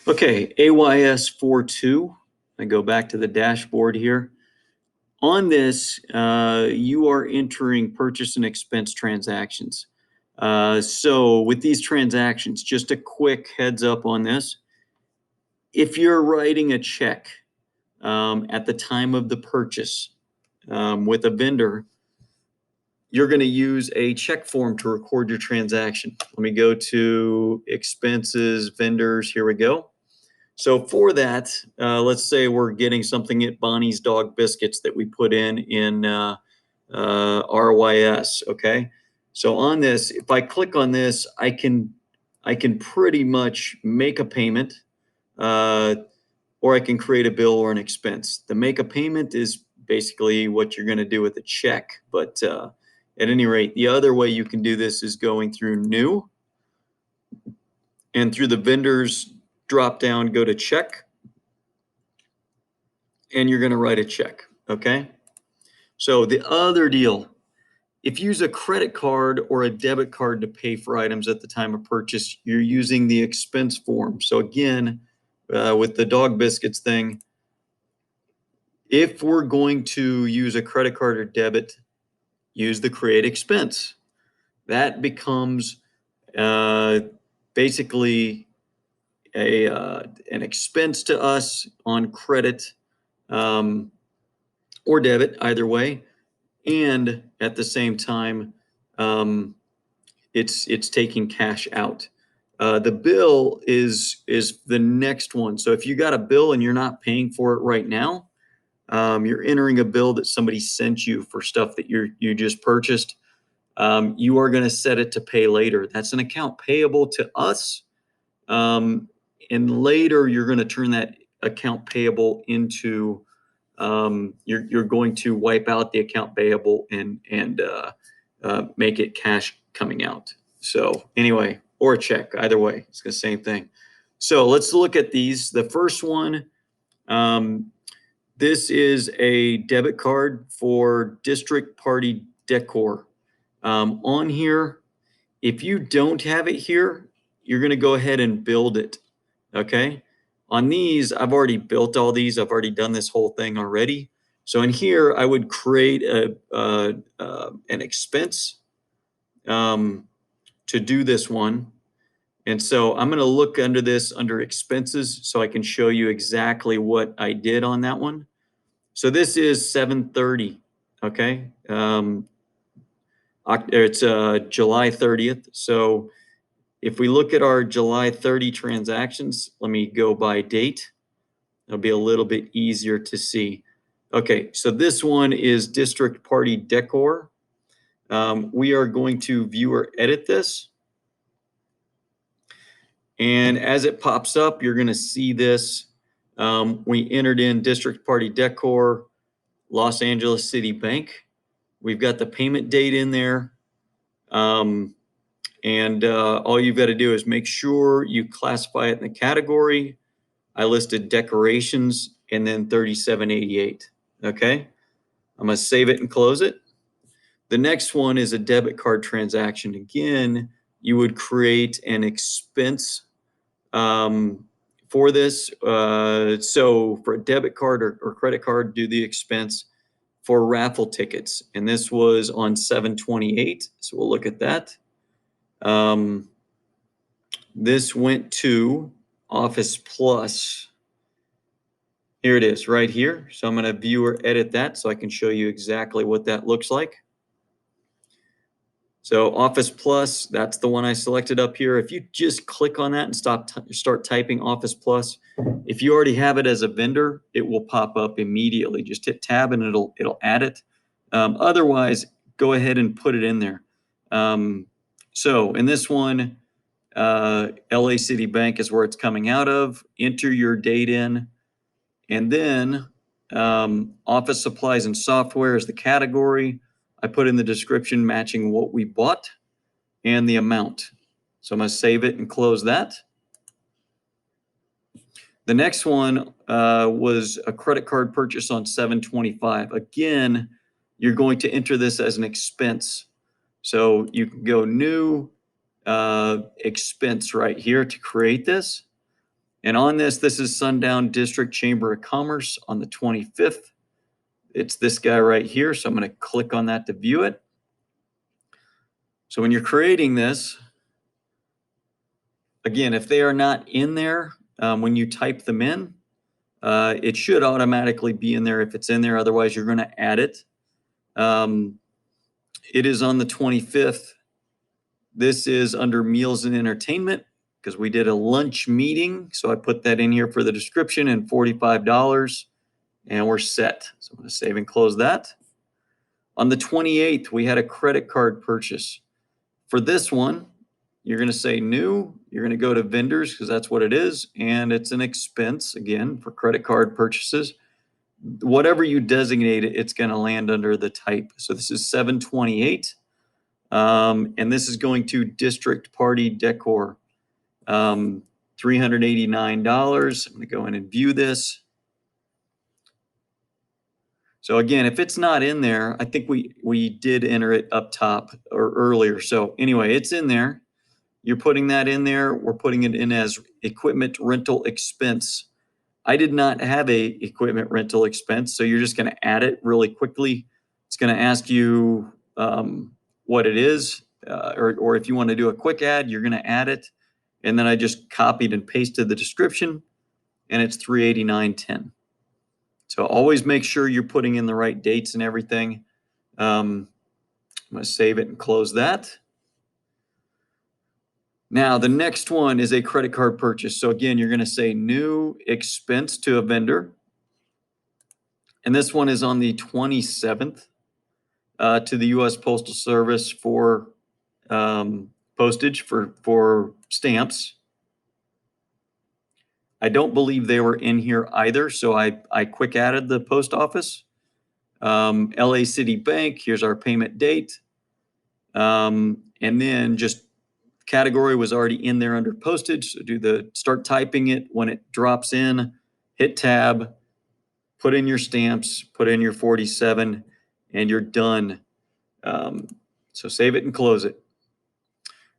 Okay, AYS 42. I go back to the dashboard here. On this, you are entering purchase and expense transactions. So with these transactions, just a quick heads up on this. If you're writing a check at the time of the purchase with a vendor, you're going to use a check form to record your transaction. Let me go to expenses, vendors. Here we go. So for that, let's say we're getting something at Bonnie's Dog Biscuits that we put in RYS. Okay. So on this, if I click on this, I can pretty much make a payment, or I can create a bill or an expense. The make a payment is basically what you're going to do with a check, but at any rate, the other way you can do this is going through new, and through the vendors drop down, go to check, and you're going to write a check. Okay. So the other deal, if you use a credit card or a debit card to pay for items at the time of purchase, you're using the expense form. So again, with the dog biscuits thing, if we're going to use a credit card or debit, use the create expense. That becomes basically an expense to us on credit or debit, either way. And at the same time, it's taking cash out. The bill is the next one. So if you got a bill and you're not paying for it right now, you're entering a bill that somebody sent you for stuff that you just purchased. You are going to set it to pay later. That's an account payable to us. And later you're going to turn that account payable into, you're going to wipe out the account payable and make it cash coming out. So anyway, or a check, either way, it's the same thing. So let's look at these. The first one, this is a debit card for District Party Decor. On here, if you don't have it here, you're going to go ahead and build it. Okay. On these, I've already built all these. I've already done this whole thing already. So in here, I would create an expense to do this one. And so I'm going to look under this under expenses so I can show you exactly what I did on that one. So this is 7/30. Okay. It's July 30th. So if we look at our July 30 transactions, let me go by date. It'll be a little bit easier to see. Okay, so this one is District Party Decor. We are going to view or edit this. And as it pops up, you're going to see this. We entered in District Party Decor, Los Angeles City Bank. We've got the payment date in there. And all you've got to do is make sure you classify it in the category. I listed decorations and then 3788. Okay. I'm going to save it and close it. The next one is a debit card transaction. Again, you would create an expense for this. So for a debit card or credit card, do the expense for raffle tickets. And this was on 7/28. So we'll look at that. This went to Office Plus. Here it is right here. So I'm going to view or edit that so I can show you exactly what that looks like. So Office Plus, that's the one I selected up here. If you just click on that and start typing Office Plus, if you already have it as a vendor, it will pop up immediately. Just hit tab and it'll add it. Otherwise, go ahead and put it in there. So in this one, LA City Bank is where it's coming out of. Enter your date in, and then office supplies and software is the category. I put in the description matching what we bought and the amount. So I'm going to save it and close that. The next one was a credit card purchase on 7/25. Again, you're going to enter this as an expense. So you can go new expense right here to create this. And on this is Sundown District Chamber of Commerce on the 25th. It's this guy right here. So I'm going to click on that to view it. So when you're creating this, again, if they are not in there, when you type them in, it should automatically be in there if it's in there. Otherwise, you're going to add it. It is on the 25th. This is under meals and entertainment because we did a lunch meeting. So I put that in here for the description and $45 and we're set. So I'm going to save and close that. On the 28th, we had a credit card purchase. For this one, you're going to say new. You're going to go to vendors because that's what it is. And it's an expense, again, for credit card purchases. Whatever you designate it, it's going to land under the type. So this is 728. And this is going to District Party Decor. $389. I'm going to go in and view this. So again, if it's not in there, I think we did enter it up top or earlier. So anyway, it's in there. You're putting that in there. We're putting it in as equipment rental expense. I did not have a equipment rental expense, so you're just going to add it really quickly. It's going to ask you what it is, or if you want to do a quick add, you're going to add it. And then I just copied and pasted the description, and it's $389.10. So always make sure you're putting in the right dates and everything. I'm going to save it and close that. Now, the next one is a credit card purchase. So again, you're going to say new expense to a vendor. And this one is on the 27th to the U.S. Postal Service for postage for stamps. I don't believe they were in here either, so I quick added the post office. LA City Bank, here's our payment date. And then just category was already in there under postage. So start typing it. When it drops in, hit tab, put in your stamps, put in your 47, and you're done. So save it and close it.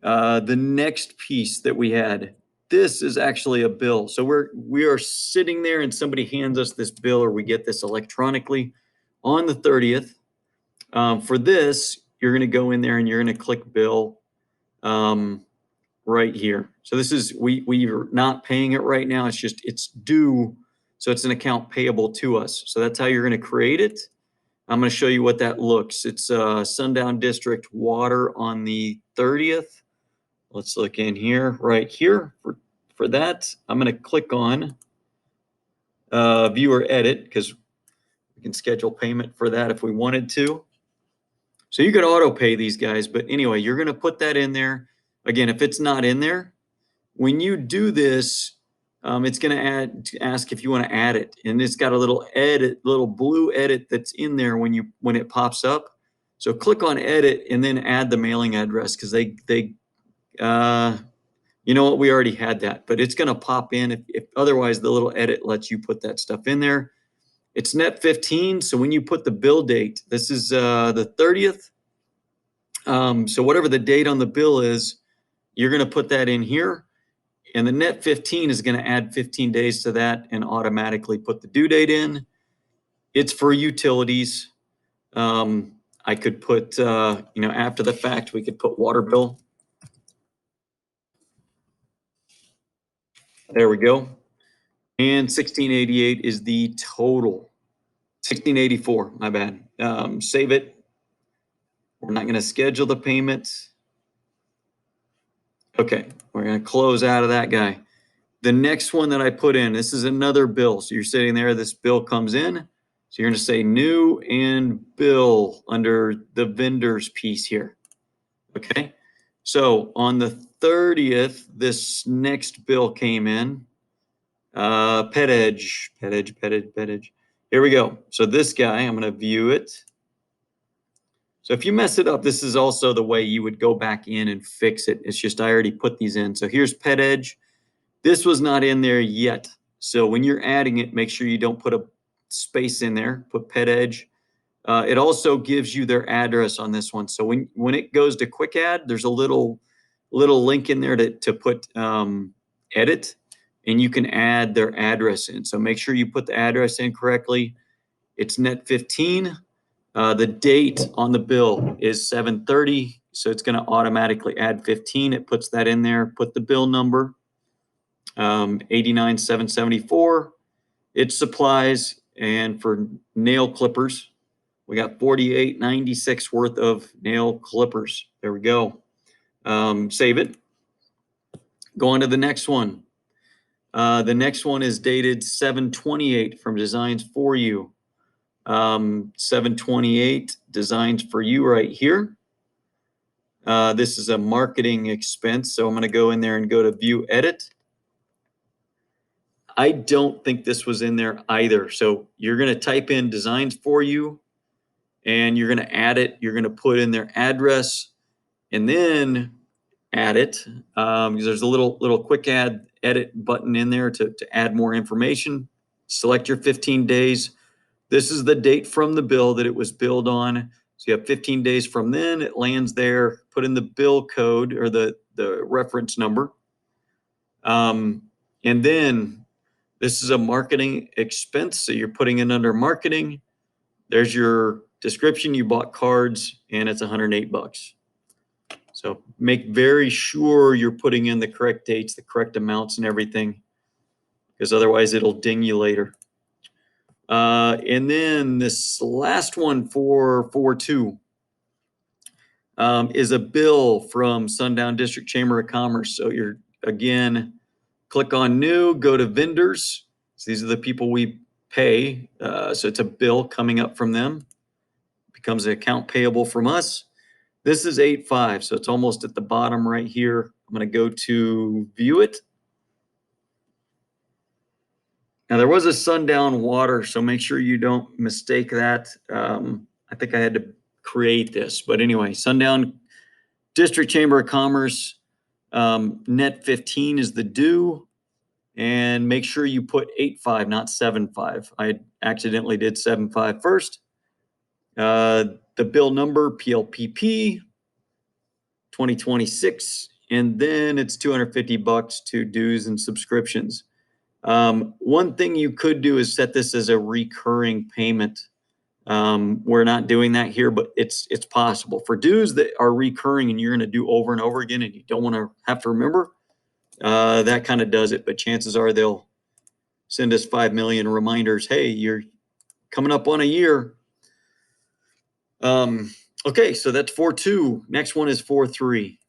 The next piece that we had, this is actually a bill. So we are sitting there and somebody hands us this bill, or we get this electronically on the 30th. For this, you're going to go in there and you're going to click bill right here. So this is, we are not paying it right now. It's due. So it's an account payable to us. So that's how you're going to create it. I'm going to show you what that looks. It's Sundown District Water on the 30th. Let's look in here, right here for that. I'm going to click on view or edit because we can schedule payment for that if we wanted to. So you could auto pay these guys, but anyway, you're going to put that in there. Again, if it's not in there, when you do this, it's going to ask if you want to add it, and it's got a little edit, little blue edit that's in there when it pops up. So click on edit and then add the mailing address because you know what, we already had that, but it's going to pop in if otherwise the little edit lets you put that stuff in there. It's net 15. So when you put the bill date, this is the 30th. So whatever the date on the bill is, you're going to put that in here, and the net 15 is going to add 15 days to that and automatically put the due date in. It's for utilities. I could put, after the fact, we could put water bill. There we go. And 1688 is the total. 1684, my bad. Save it. We're not going to schedule the payment. Okay, we're going to close out of that guy. The next one that I put in, this is another bill. So you're sitting there, this bill comes in. So you're going to say new and bill under the vendors piece here. Okay, so on the 30th, this next bill came in. Postage. Here we go. So this guy, I'm going to view it. So if you mess it up, this is also the way you would go back in and fix it. It's just I already put these in. So here's Postage. This was not in there yet. So when you're adding it, make sure you don't put a space in there. Put Postage. It also gives you their address on this one. So when it goes to quick add, there's a little link in there to put edit. and you can add their address in. So make sure you put the address in correctly. It's net 15. The date on the bill is 7/30, so it's going to automatically add 15. It puts that in there. Put the bill number, 89,774. It's supplies, and for nail clippers, we got 48.96 worth of nail clippers. There we go. Save it. Go on to the next one. The next one is dated 7/28 from Designs for You. 7/28 Designs for You right here. This is a marketing expense, so I'm going to go in there and go to View Edit. I don't think this was in there either. So you're going to type in Designs for You, and you're going to add it. You're going to put in their address, and then add it. Because there's a little quick add edit button in there to add more information. Select your 15 days. This is the date from the bill that it was billed on. So you have 15 days from then, it lands there. Put in the bill code or the reference number. And then this is a marketing expense. So you're putting it under marketing. There's your description. You bought cards and it's $108. So make very sure you're putting in the correct dates, the correct amounts and everything, because otherwise it'll ding you later. And then this last one for 4/2 is a bill from Sundown District Chamber of Commerce. So you're, again, click on new, go to vendors. So these are the people we pay. So it's a bill coming up from them. Becomes an account payable from us. This is 8/5, so it's almost at the bottom right here. I'm going to go to view it. Now there was a Sundown Water, so make sure you don't mistake that. I think I had to create this, but anyway, Sundown District Chamber of Commerce, net 15 is the due, and make sure you put 8/5, not 7/5. I accidentally did 7/5 first. The bill number, PLPP 2026, and then it's $250 to dues and subscriptions. One thing you could do is set this as a recurring payment. We're not doing that here, but it's possible. For dues that are recurring and you're going to do over and over again and you don't want to have to remember, that kind of does it. But chances are they'll send us 5 million reminders. Hey, you're coming up on a year. Okay, so that's 4/2. Next one is 4/3.